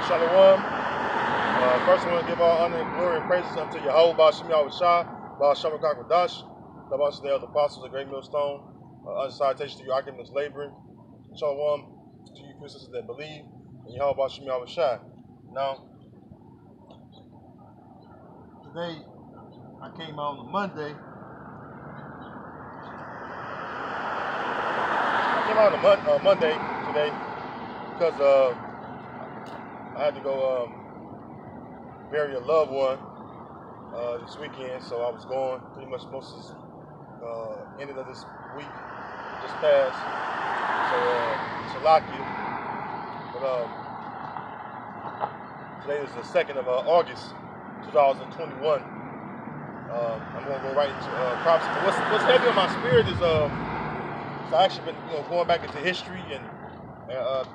Shalom. First, I want to give all honor and glory and praises unto Yahweh, Ba'ashem Yahweh Shai, Ba'ashem Kakadash, the Ba'ashem of the Apostles, the Great Millstone, salutation to you, Archimedes laboring. Shalom to you, Christians that believe in Yahweh, Ba'ashem Yahweh Shai. Now, today, I came out on a Monday. Monday today because I had to go bury a loved one this weekend, so I was going pretty much most of this ending of this week just passed. So Salakia. But today is the 2nd of August, 2021. I'm gonna go right into prophecy. What's heavy on my spirit is so I've actually been going back into history and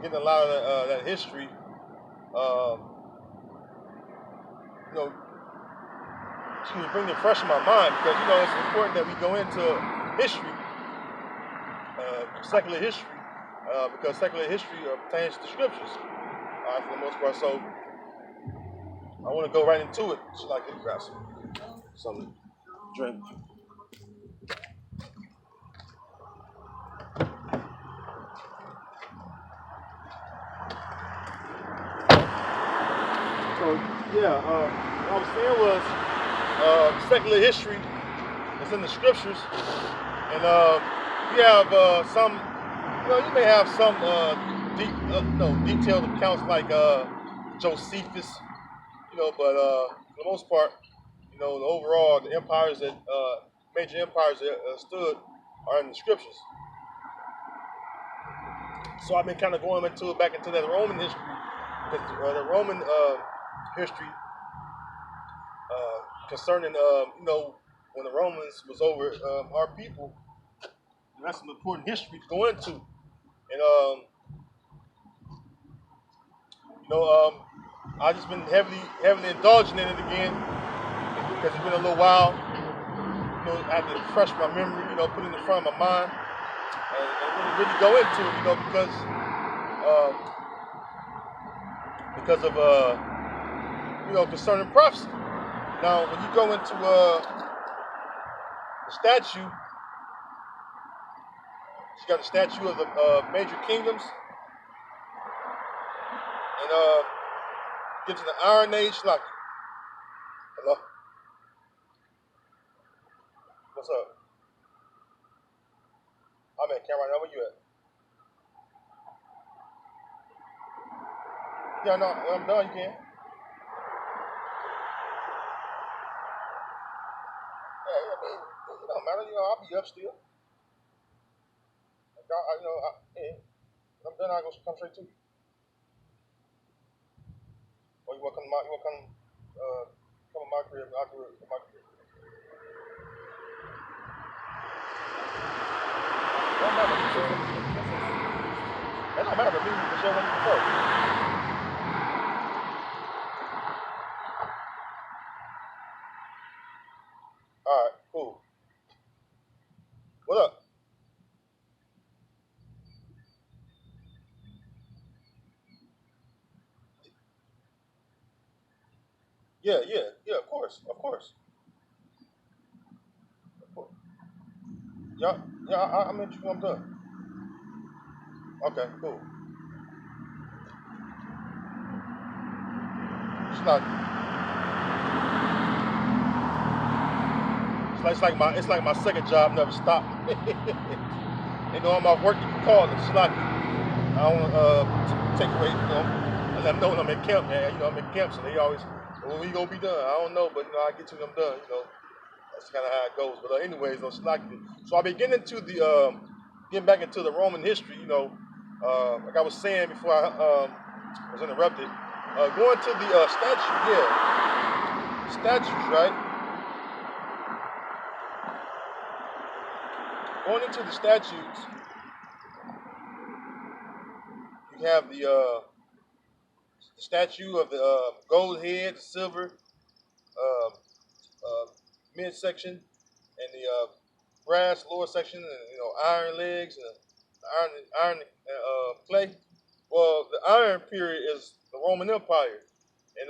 getting a lot of that history. Bring it fresh in my mind because it's important that we go into history, secular history, because secular history pertains to the scriptures for the most part. So I want to go right into it. Just like to grab some drink. So yeah, what I was saying was secular history is in the scriptures, and you have some, you may have some detailed accounts like Josephus, but for the most part, the overall the empires that major empires that stood are in the scriptures. So I've been kind of going back into that Roman history, because the Roman history concerning when the Romans was over our people. That's some important history to go into, and I just been heavily indulging in it again because it's been a little while. I had to refresh my memory, put it in front of my mind, and really go into it, because of concerning prophecy. Now, when you go into the statue, you got the statue of the major kingdoms, and get to the Iron Age. Like, hello, what's up? I'm at camera right now. Where you at? Yeah, no, when I'm done, you can. Yeah, I mean, it don't matter. I'll be up still. When I'm done, I'll come straight to you. Or you want to come to my crib? I'll do it at my crib. It don't matter. It don't matter to me because you're one before. All right, cool. What up? Yeah, of course. Yeah, I'm interested. I'm done. Okay, cool. It's not. It's like my second job never stopped. I'm off work. You can call it. It's like I don't want to take away. I let them know when I'm in camp, man. I'm in camp, so they always, when we gonna be done? I don't know, but I get to them done. That's kind of how it goes. But anyways, so I been getting back into the Roman history. Like I was saying before I was interrupted. Going to the statues, right? Going into the statues, you have the statue of the gold head, the silver midsection, and the brass lower section, and iron legs and iron clay. Well, the iron period is the Roman Empire, and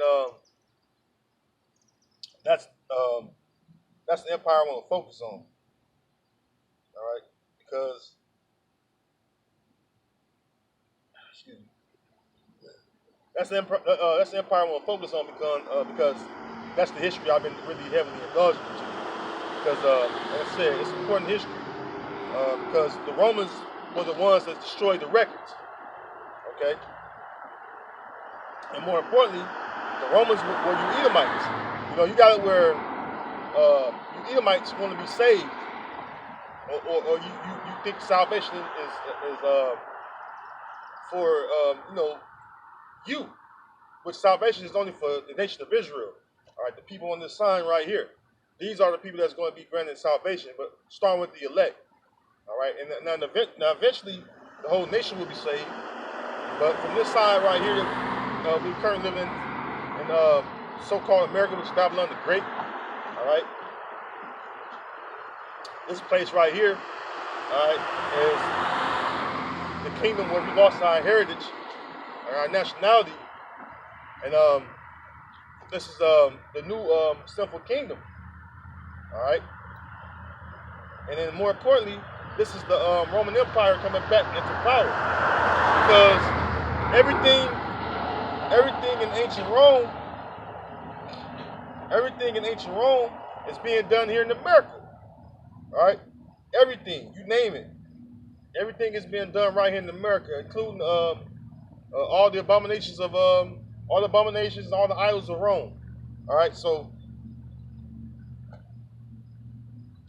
that's that's the empire I want to focus on. All right, because excuse me, that's the empire I want to focus on because that's the history I've been really heavily indulged into. Because like I said, it's important history because the Romans were the ones that destroyed the records. Okay, and more importantly, the Romans were you Edomites. You know, you got it where you Edomites want to be saved, or you think salvation is for you know you, which salvation is only for the nation of Israel. All right, the people on this sign right here. These are the people that's going to be granted salvation, but starting with the elect. All right, and now eventually the whole nation will be saved. But from this side right here, we currently live in so-called America, which is Babylon the Great. All right, this place right here, all right, is the kingdom where we lost our heritage, our nationality, and this is the new sinful kingdom. All right, and then more importantly, this is the Roman Empire coming back into power because everything in ancient Rome is being done here in America. All right, everything you name it, everything is being done right here in America, including all the abominations of all the idols of Rome. All right, so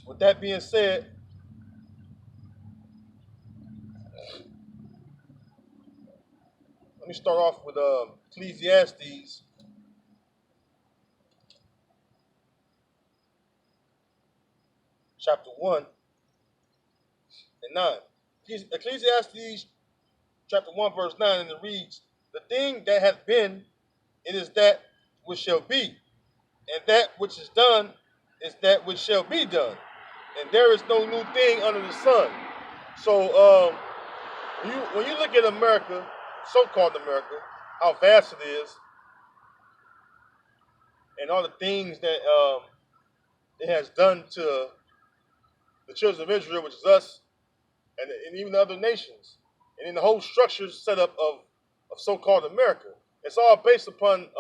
with that being said, let me start off with Ecclesiastes chapter 1 and 9. Ecclesiastes chapter 1 verse 9, and it reads, "The thing that hath been, it is that which shall be, and that which is done is that which shall be done. And there is no new thing under the sun." So when you look at America, so-called America, how vast it is, and all the things that it has done to the children of Israel, which is us, and even the other nations, and in the whole structure set up of so-called America, it's all based upon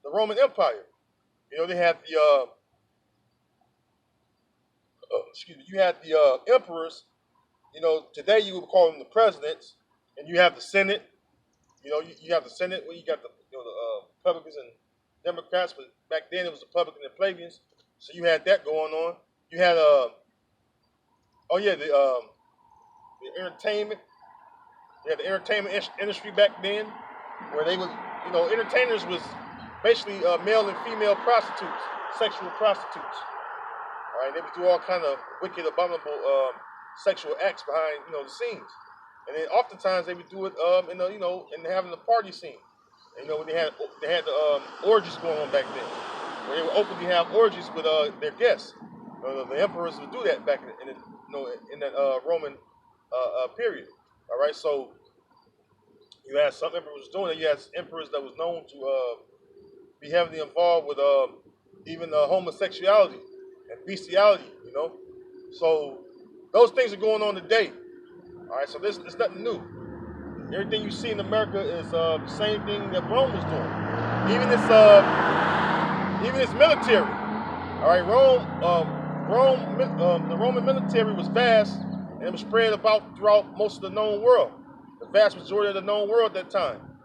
the Roman Empire. You know, they had the you had the emperors. You know, today you would call them the presidents, and you have the Senate. You know, you have the Senate where you got the Republicans and Democrats, but back then it was Republicans and plebeians. So you had that going on. You had the entertainment. You had the entertainment industry back then, where they was entertainers was basically male and female prostitutes, sexual prostitutes. All right, they would do all kind of wicked, abominable sexual acts behind the scenes, and then oftentimes they would do it in having the party scene. And, when they had the orgies going on back then, where they would openly have orgies with their guests. The emperors would do that back in that Roman period. All right, so you had some emperors doing it. You had emperors that was known to be heavily involved with even homosexuality and bestiality. So those things are going on today. All right, so this is nothing new. Everything you see in America is the same thing that Rome was doing. Even its military. All right, the Roman military was vast, and it was spread about throughout most of the known world. The vast majority of the known world at that time.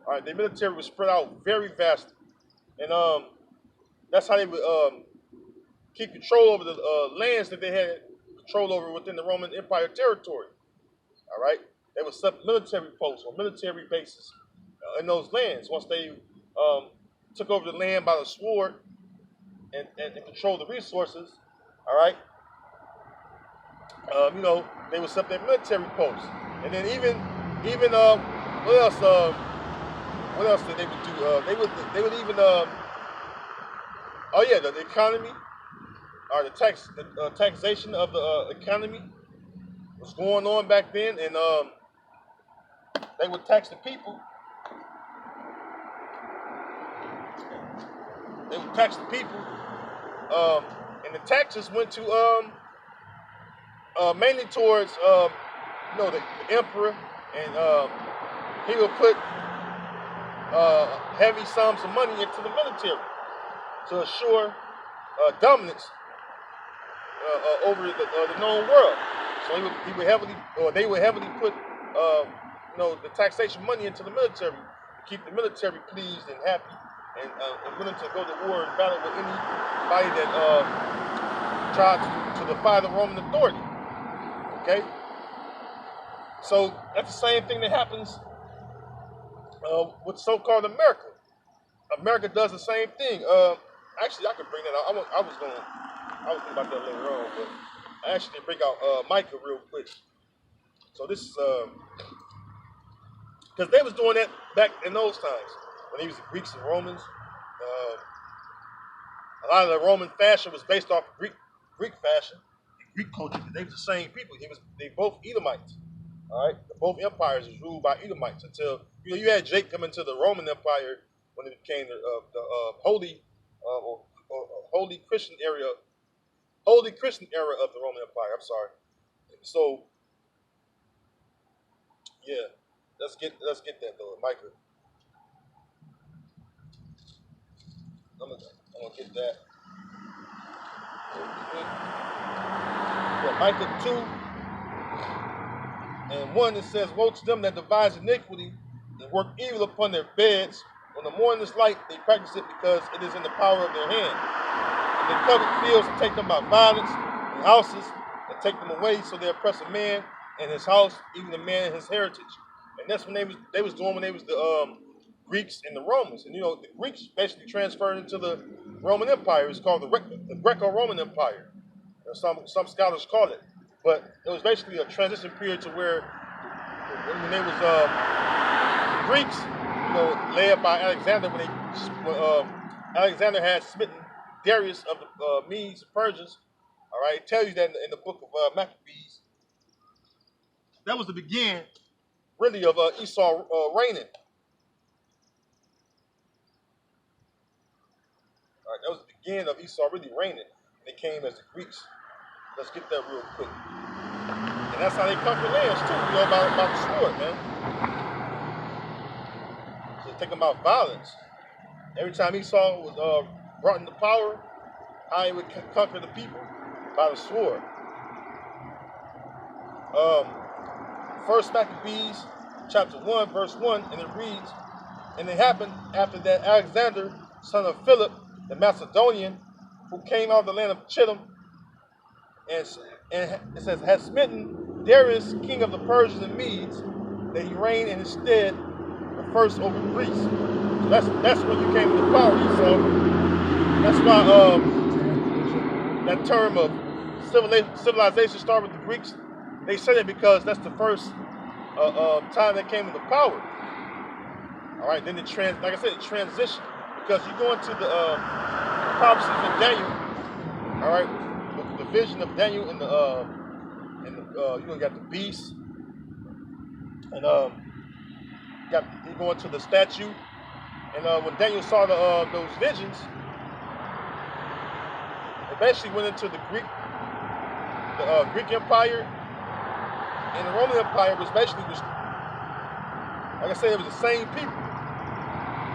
All right, the military was spread out very vastly, and that's how they would keep control over the lands that they had control over within the Roman Empire territory. All right, they would set military posts or military bases in those lands. Once they took over the land by the sword and controlled the resources, all right, they would set their military posts. And then even what else did they would do? They would even the economy or the taxation of the economy was going on back then, and they would tax the people They would tax the people, and the taxes went to mainly towards the emperor, and he would put heavy sums of money into the military to assure dominance over the known world. So he would heavily, or they would heavily put, the taxation money into the military to keep the military pleased and happy, and willing to go to war and battle with anybody that tried to defy the Roman authority. Okay, so that's the same thing that happens with so-called America. America does the same thing. Actually, I could bring that out. I was thinking about that later on, but I actually did bring out Micah real quick. So this is because they was doing that back in those times when they was the Greeks and Romans. A lot of the Roman fashion was based off of Greek fashion, Greek culture. Because they was the same people. They both Edomites. All right, both empires was ruled by Edomites until you had Jake come into the Roman Empire when it became the holy holy Christian era of the Roman Empire. I'm sorry. So yeah, let's get that though, Micah. I'm gonna get that. Yeah, Micah 2:1 it says, "Woe to them that devise iniquity and work evil upon their beds. When the morning is light, they practice it because it is in the power of their hand. And they covet fields and take them by violence, and houses and take them away. So they oppress a man and his house, even a man and his heritage." And that's when they was doing when they was the Greeks and the Romans. And the Greeks basically transferred into the Roman Empire. It's called the Greco-Roman Empire. Some scholars call it. But it was basically a transition period to where when they was Greeks, led by Alexander, when Alexander had smitten Darius of the Medes and Persians. All right, it tells you that in the book of Maccabees. That was the beginning, really, of Esau reigning. All right, that was the beginning of Esau really reigning. They came as the Greeks. Let's get that real quick. And that's how they conquer lands too, about the sword, man. So they're talking about violence. Every time Esau was brought into power, how he would conquer the people by the sword. First Maccabees, chapter 1, verse 1, and it reads, "And it happened after that Alexander, son of Philip, the Macedonian, who came out of the land of Chittim, and it says, had smitten Darius, king of the Persians and Medes, that he reigned in his stead, the first over Greece." So that's when you came into power, Esau. That's why that term of civilization started with the Greeks. They said it because that's the first time they came into power. All right, then like I said, it transitioned because you go into the prophecies of Daniel. All right, the vision of Daniel in the you got the beast, and you go into the statue, and when Daniel saw those visions, it basically went into the Greek Empire, and the Roman Empire was like I said, it was the same people.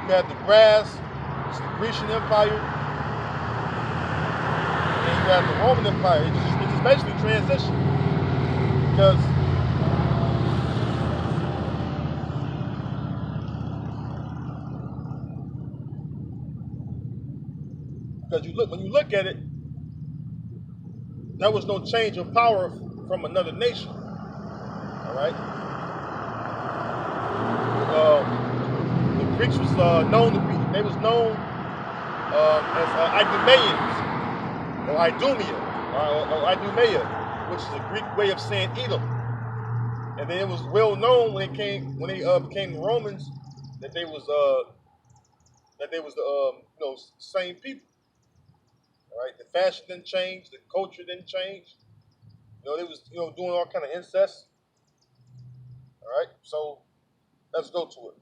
You had the brass, it's the Grecian Empire, and you have the Roman Empire. It's just basically transition because when you look at it, there was no change of power from another nation. All right. The Greeks was known to be. They was known as Idumeans or Idumea, which is a Greek way of saying Edom. And then it was well known when they became the Romans that they was the same people. All right. The fashion didn't change. The culture didn't change. They was doing all kind of incest. All right. So let's go to it.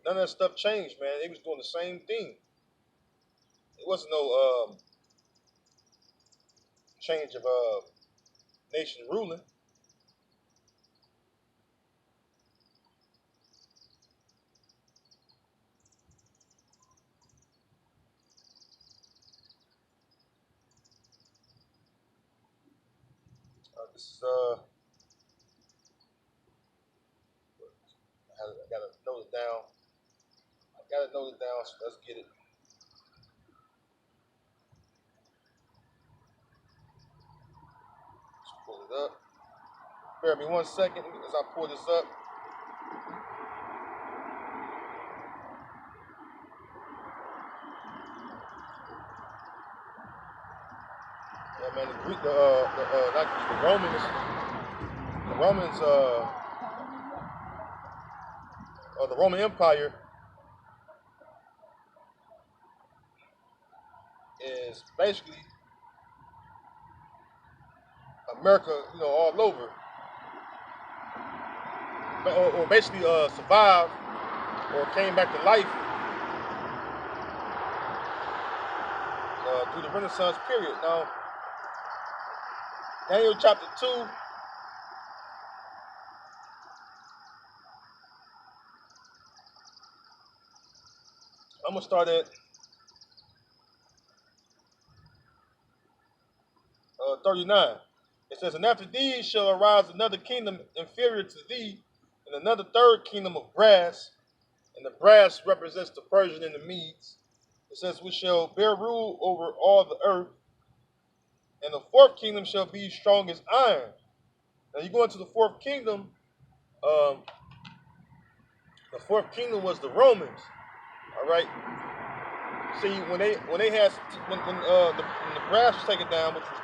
none of that stuff changed, man. They was doing the same thing. It wasn't no change of nation ruling. This is I gotta note it down. I gotta note it down. So let's get it. Let's pull it up. Bear me 1 second as I pull this up. Yeah, man, the Romans, the Roman Empire is basically America, all over, or basically survived or came back to life through the Renaissance period. Now, Daniel chapter 2, I'm going to start at 39. It says, "And after these shall arise another kingdom inferior to thee, and another third kingdom of brass," and the brass represents the Persian and the Medes. It says, "which shall bear rule over all the earth, and the fourth kingdom shall be strong as iron." Now you go into the fourth kingdom. Um, the fourth kingdom was the Romans. All right. See, when they had when the brass was taken down, which was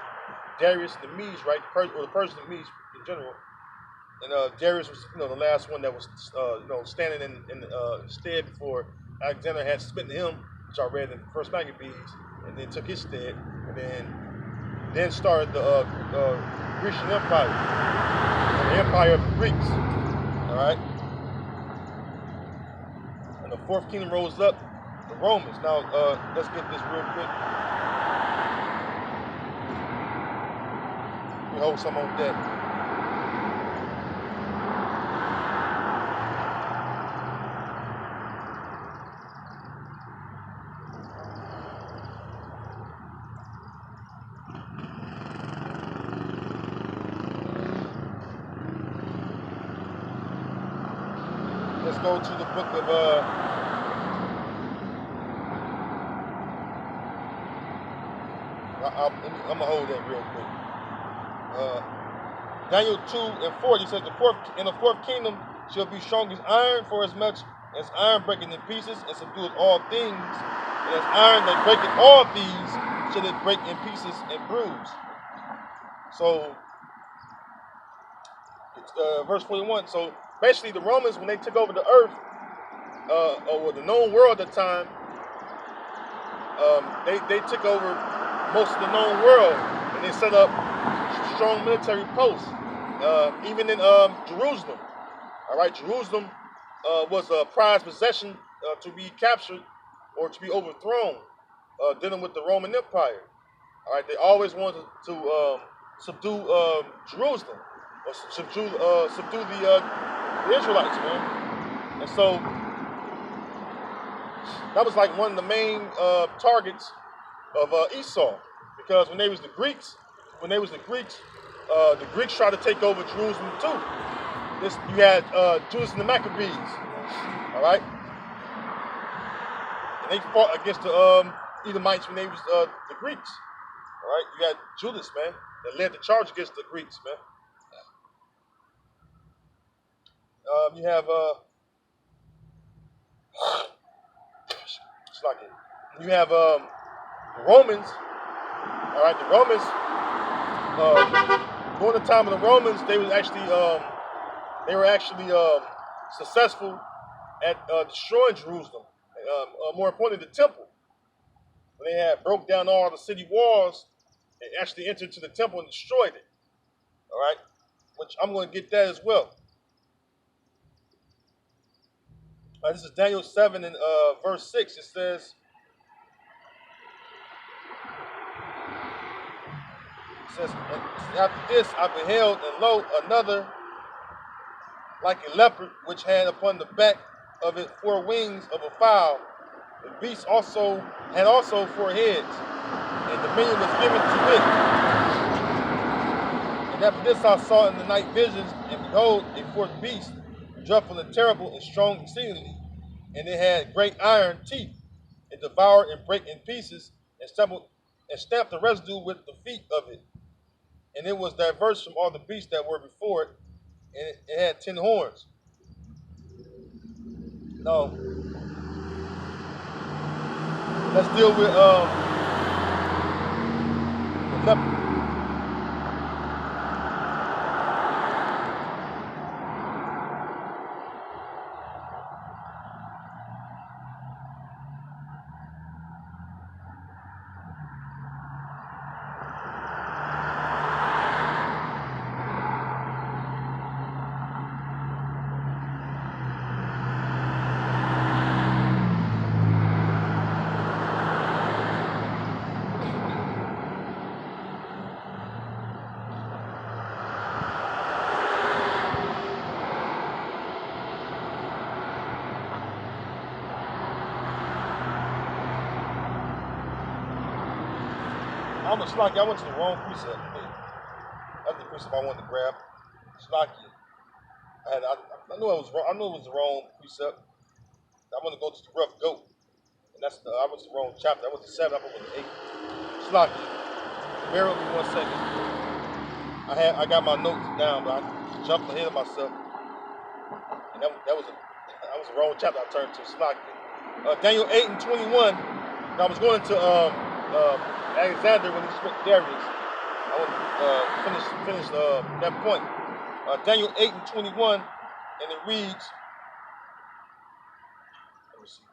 Darius and the Medes, right? Or the Persian and the Medes in general. And Darius was, the last one that was, standing in stead before Alexander had smitten him, which I read in First Maccabees, and then took his stead, and then started the Grecian Empire, the Empire of the Greeks. All right, and the fourth kingdom rose up, the Romans. Now let's get this real quick. We hold some on deck. Let's go to the book of I'm gonna hold that real quick. Daniel 2:40 says, the fourth kingdom shall be strong as iron, for as much as iron breaketh in pieces and subdueth all things, and as iron that breaketh all these shall it break in pieces and bruise. So verse 41. So basically, the Romans, when they took over the earth, or the known world at the time, they took over most of the known world, and they set up strong military posts, even in Jerusalem. All right, Jerusalem was a prized possession to be captured or to be overthrown, dealing with the Roman Empire. All right, they always wanted to subdue Jerusalem, or subdue the Israelites, man. And so that was like one of the main targets of Esau, because when they was the Greeks, the Greeks tried to take over Jerusalem too. You had Judas and the Maccabees, all right, and they fought against the Edomites when they was the Greeks, all right. You had Judas, man, that led the charge against the Greeks, man. You have it's like you have the Romans, all right. The Romans, during the time of the Romans, they were actually successful at destroying Jerusalem. More importantly, the temple. When they had broke down all the city walls, they actually entered into the temple and destroyed it. All right, which I'm going to get that as well. This is Daniel 7 and verse 6. It says, and after this I beheld, and lo, another like a leopard, which had upon the back of it 4 wings of a fowl. The beast had also 4 heads, and dominion was given to it. And after this I saw in the night visions, and behold, a 4th beast, dreadful and terrible and strong exceedingly. And it had great iron teeth, and devoured and brake in pieces, and stamped the residue with the feet of it. And it was diverse from all the beasts that were before it, and it had 10 horns. Now, let's deal with the leopard. I'm a Slocky. I went to the wrong precept. That's the precept I wanted to grab. Slocky. I knew I was wrong. I knew it was the wrong precept. I want to go to the rough goat, and I went to the wrong chapter. I went to 7. I went to 8. Slocky. Bear with me 1 second. I got my notes down, but I jumped ahead of myself, and that was the wrong chapter I turned to. Slocky. Daniel 8 and 21. Now I was going to Alexander when he split Darius. I want to finish that point. Daniel 8 and 21, and it reads, let me see.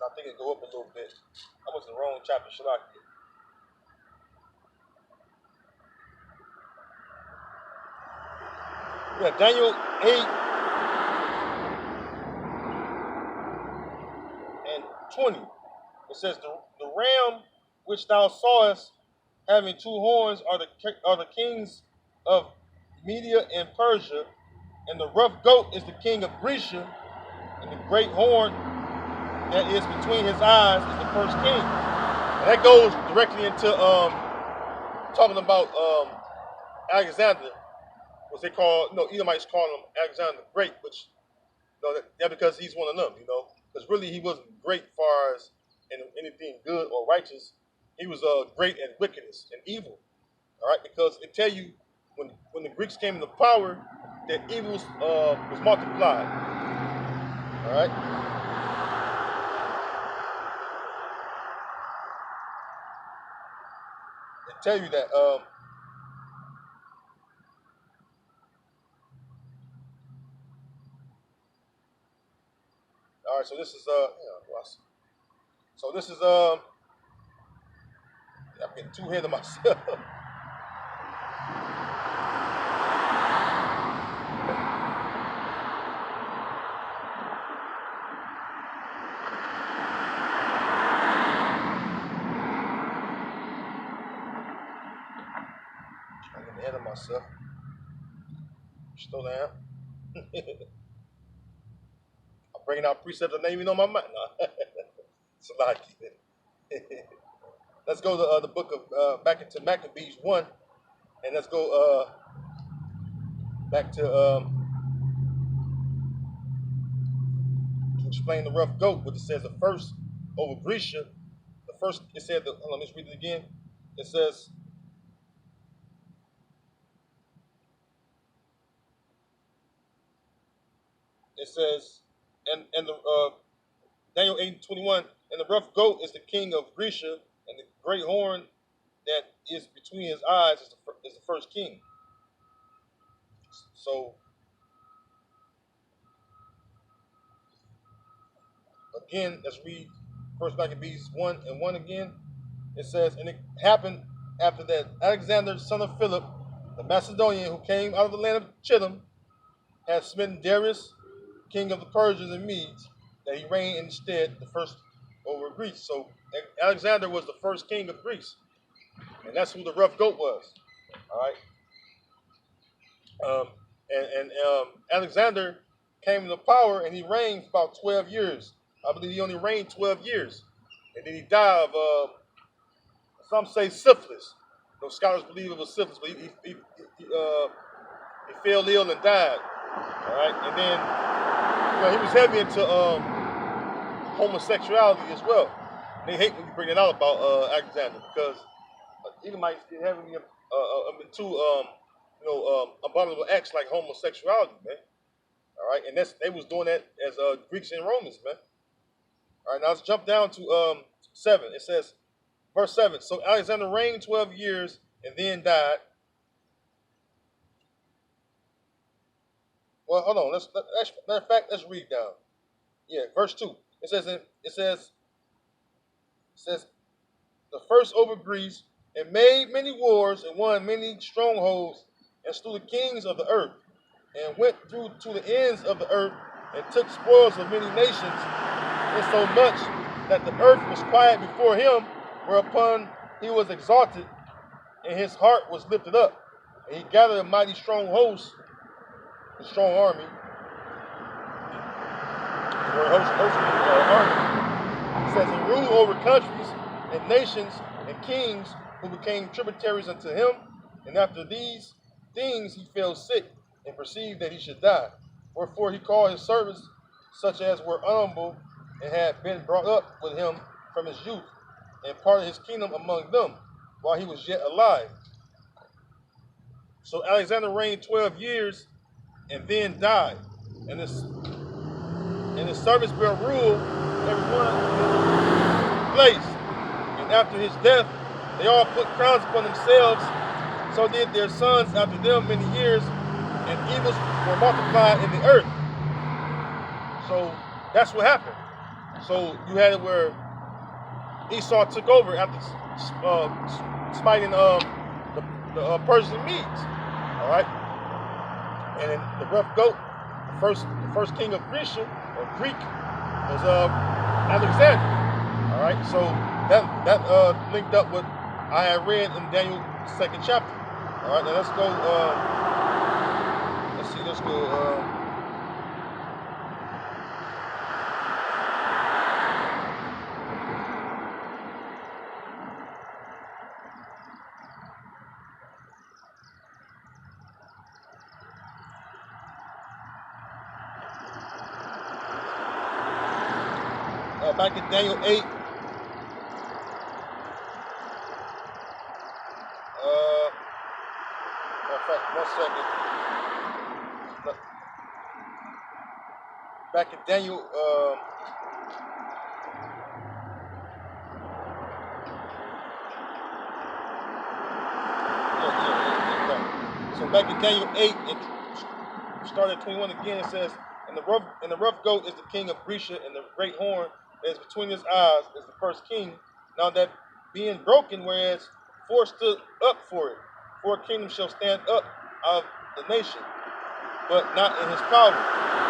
I think it go up a little bit. I was in the wrong chapter, Shalaki. Yeah, Daniel 8 and 20. It says, the ram which thou sawest having 2 horns are the kings of Media and Persia, and the rough goat is the king of Grecia, and the great horn that is between his eyes is the first king. And that goes directly into talking about Alexander, what they call, Edomites call him Alexander the Great, which, that because he's one of them, because really he wasn't great as far as in anything good or righteous. He was great at wickedness and evil. All right, because it tell you when the Greeks came into power that evil was multiplied. All right. It tell you that. All right, so this is so this is I'm getting too ahead of myself. I'm getting ahead of myself. Slow down. I'm bringing out precepts that ain't even on my mind. No. It's a lot. Let's go to the book of back into Maccabees 1, and let's go back to explain the rough goat. What it says, the first over Grecia. The first, it said, hold on, let's read it again. It says, and the Daniel 8:21, and the rough goat is the king of Grecia, and the great horn that is between his eyes is the first king. So again, let's read First Maccabees 1 and 1 again. It says, and it happened after that Alexander, son of Philip, the Macedonian, who came out of the land of Chittim, had smitten Darius king of the Persians and Medes, that he reigned instead the first over Greece. So Alexander was the first king of Greece, and that's who the rough goat was. All right. Alexander came into power and he reigned for about 12 years. I believe he only reigned 12 years. And then he died of, some say syphilis. Those scholars believe it was syphilis, but he fell ill and died. All right. And then he was heavy into homosexuality as well. And they hate when you bring it out about Alexander, because Edomites get heavily into abominable acts like homosexuality, man. All right, and they was doing that as Greeks and Romans, man. All right, now let's jump down to 7. It says, verse 7. So Alexander reigned 12 years and then died. Well, hold on. Matter of fact, let's read down. Yeah, verse 2. It says the first over Greece, and made many wars and won many strongholds, and slew the kings of the earth, and went through to the ends of the earth, and took spoils of many nations, insomuch that the earth was quiet before him, whereupon he was exalted, and his heart was lifted up. And he gathered a mighty strong host, a strong army, army. It says, and ruled over countries and nations and kings, who became tributaries unto him. And after these things he fell sick, and perceived that he should die. Wherefore he called his servants, such as were honorable, and had been brought up with him from his youth, and parted his kingdom among them, while he was yet alive. So Alexander reigned 12 years, and then died. And his servants bare rule, every one in his place. And after his death, they all put crowns upon themselves. So did their sons after them many years, and evils were multiplied in the earth. So that's what happened. So you had it where Esau took over after smiting the Persians and Medes. All right, and then the rough goat, the first king of Greek was Alexander. All right, so that linked up with I had read in Daniel 2nd chapter. All right, now let's go. Let's go. Back in Daniel 8. In fact, 1 second. Back in Daniel, so back in Daniel 8, it started at 21 again. It says, and the rough goat is the king of Grisha, and the great horn that is between his eyes is the first king. Now that being broken, whereas 4 stood up for it, 4 kingdoms shall stand up out of the nation, but not in his power.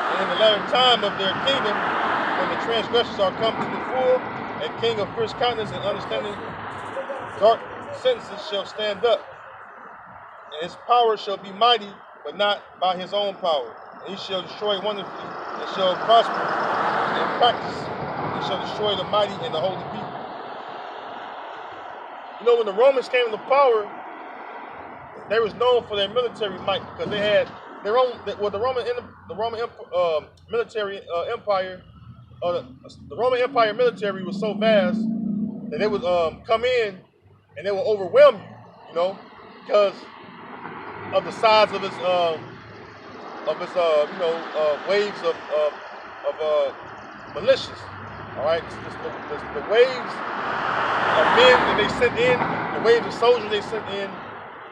And in the latter time of their kingdom, when the transgressors are come to the full, a king of fierce countenance and understanding dark sentences shall stand up. And his power shall be mighty, but not by his own power. And he shall destroy wonderfully, and shall prosper in practice, and shall destroy the mighty and the holy people. You know, when the Romans came into power, they was known for their military might, because they had their own. Well, the Roman military empire, the Roman Empire military was so vast that they would come in and they would overwhelm you. You know, because of the size of its waves of militias. All right, the waves of men that they sent in, the waves of soldiers they sent in,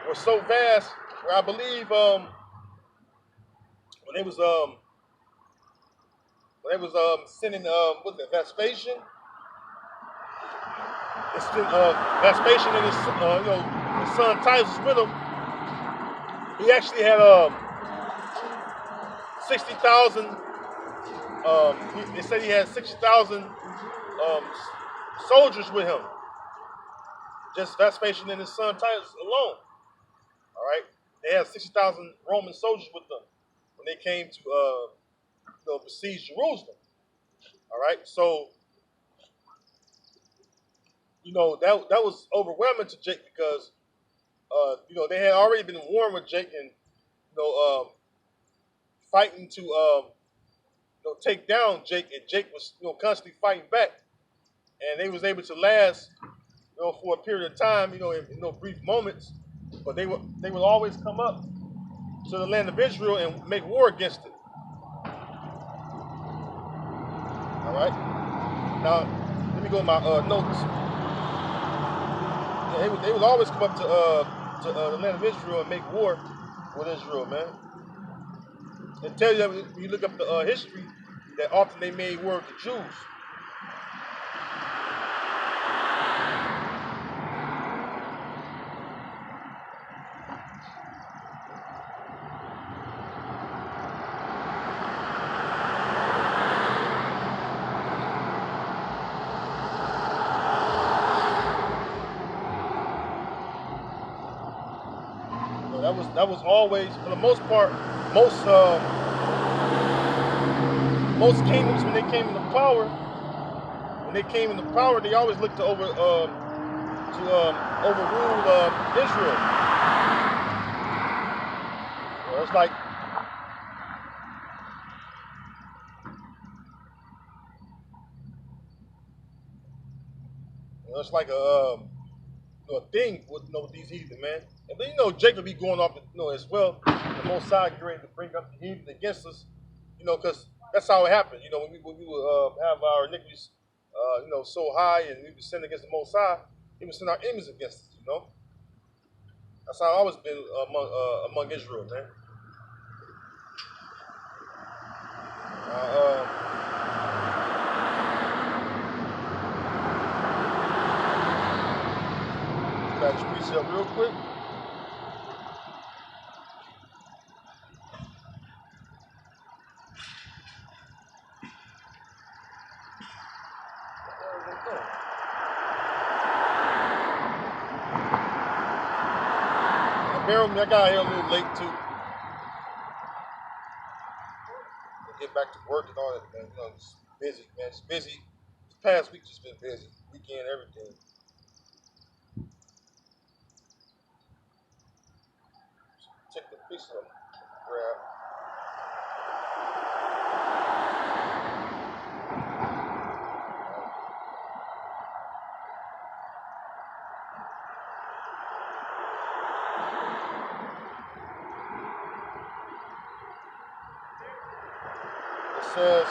were so vast. Where I believe when they was sending what's it, Vespasian? Vespasian and his son Titus was with him. He actually had 60,000 They said he had 60,000 soldiers with him, just Vespasian and his son Titus alone. All right, they had 60,000 Roman soldiers with them when they came to besiege Jerusalem. All right, so that was overwhelming to Jake because they had already been warned with Jake and fighting to take down Jake, and Jake was constantly fighting back, and they was able to last for a period of time, in brief moments, but they would always come up to the land of Israel and make war against it. All right. Now let me go to my notes. Yeah, they would always come up to the land of Israel and make war with Israel, man. And tell you when you look up the history that often they made war with the Jews. That was always, for the most part, most kingdoms when they came into power, they always looked to overrule Israel. It's like a thing with these heathen, man. And then Jacob be going off as well. The Most High getting ready to bring up the heathen against us, because that's how it happened. When we would have our iniquities, so high, and we would sin against the Most High, He would send our enemies against us. That's how it's always been among Israel, man. Got this precept real quick. Bear with me, I got here a little late too. Get back to work and all that, man. It's busy, man. It's busy. This past week just been busy. Weekend, everything. Check the precept. Grab. It says,